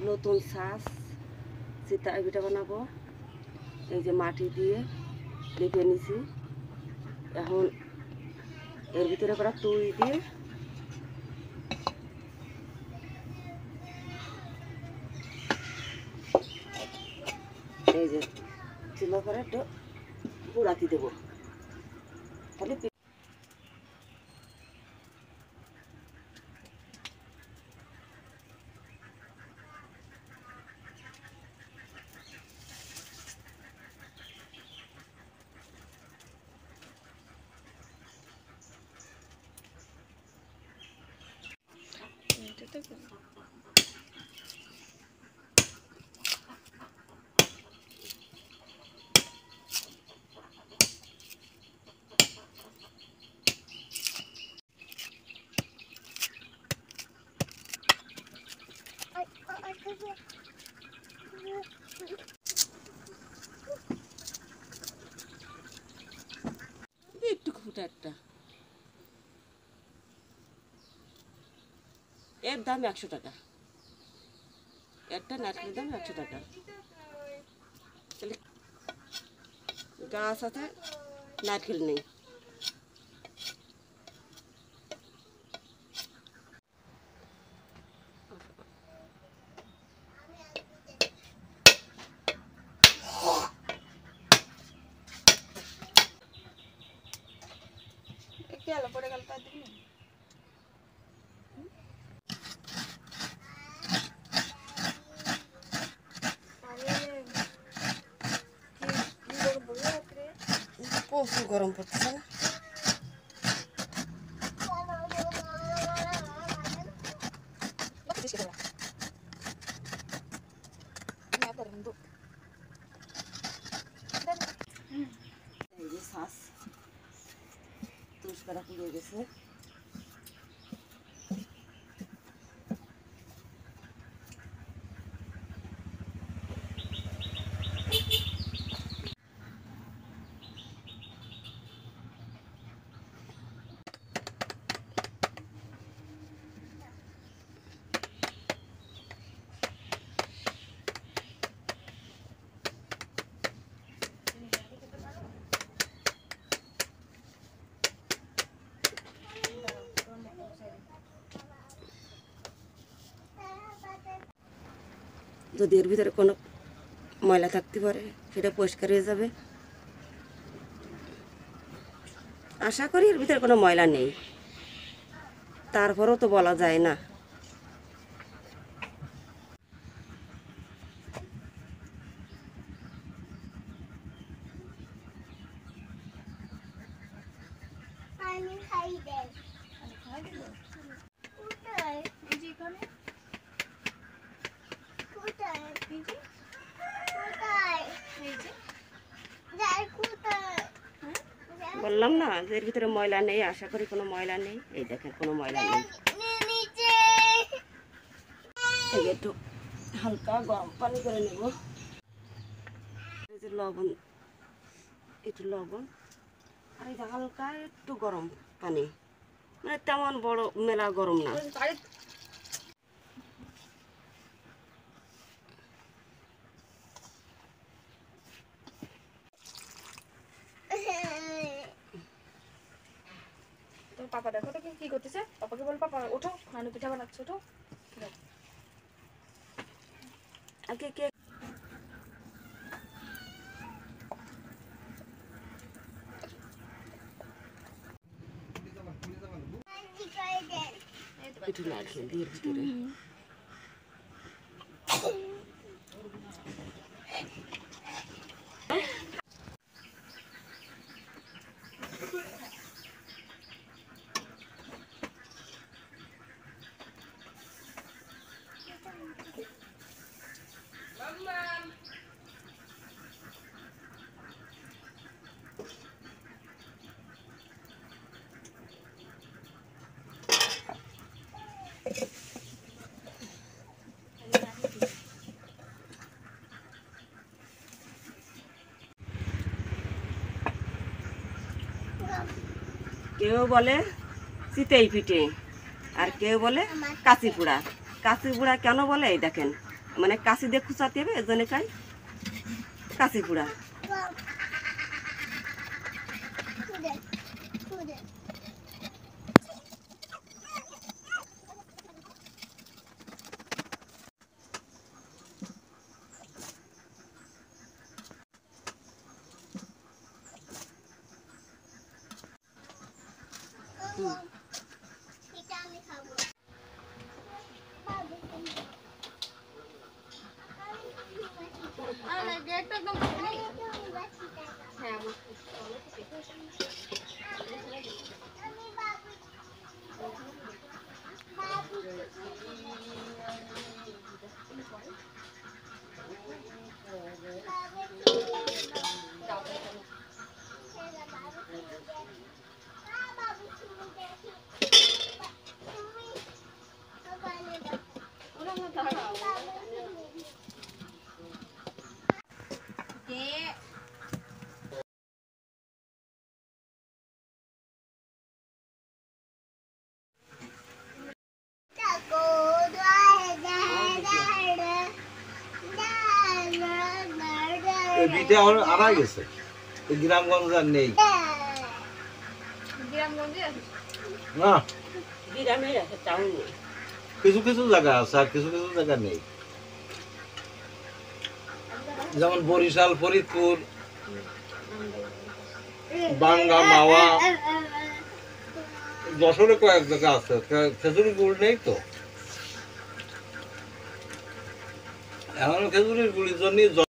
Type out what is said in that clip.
নতুন ছাঁচ চিতই পিঠা বানাবো। এই যে মাটি দিয়ে লেপে নিছি, এখন এর ভিতরে করা তুই দিয়ে এই যে চুলা করে একটু পোড়াতে দেবো। তাহলে একটু ফুটা একটা, এর দাম 100 টাকা, একটা নারকেলের দাম 100 টাকা। তাহলে গাছ আছে, নারকেল নেই। পড়ে গেল তার দিকে প্রচুর গরম পড়তেছে না? এই যে শ্বাস তুষকারা পুড়ে গেছে। যদি এর ভিতরে কোনো ময়লা থাকতে পারে সেটা পরিষ্কার হয়ে যাবে। আশা করি এর ভিতরে কোনো ময়লা নেই, তারপরেও তো বলা যায় না। বললাম না যে এর ভিতরে ময়লা নেই, আশা করি কোনো ময়লা নেই। এই দেখেন কোনো ময়লা নেই। একটু হালকা গরম পানি করে নেব। এই যে লবণ, একটু লবণ আর এই যে হালকা একটু গরম পানি, মানে তেমন বড় মেলা গরম না। পাপা দেখো তো কি করতেছে। পাপাকে বল, পাপা ওঠো, নানু পিঠা বানাচ্ছে, ওঠো। আগে কে একটু নারকেল দিয়ে এর ভিতরে কেউ বলে চিতই পিঠে আর কেউ বলে কাঁচি পোড়া। কাঁচি পোড়া কেন বলে এই দেখেন, মানে কাশি দিয়ে খুঁচাতে হবে, এজন্য খাই কাশি কুড়া। বিটা আড়াই গেছে, গ্রামগঞ্জ আর নেই না, কিছু কিছু জায়গা আছে আর কিছু কিছু জায়গা নেই, যেমন বরিশাল, ফরিদপুর, বাঙ্গা, মাওয়া, যশোরে কয়েক জায়গা আছে, খেজুরি গুড় নেই তো। এখন খেজুরির গুড়ির জন্য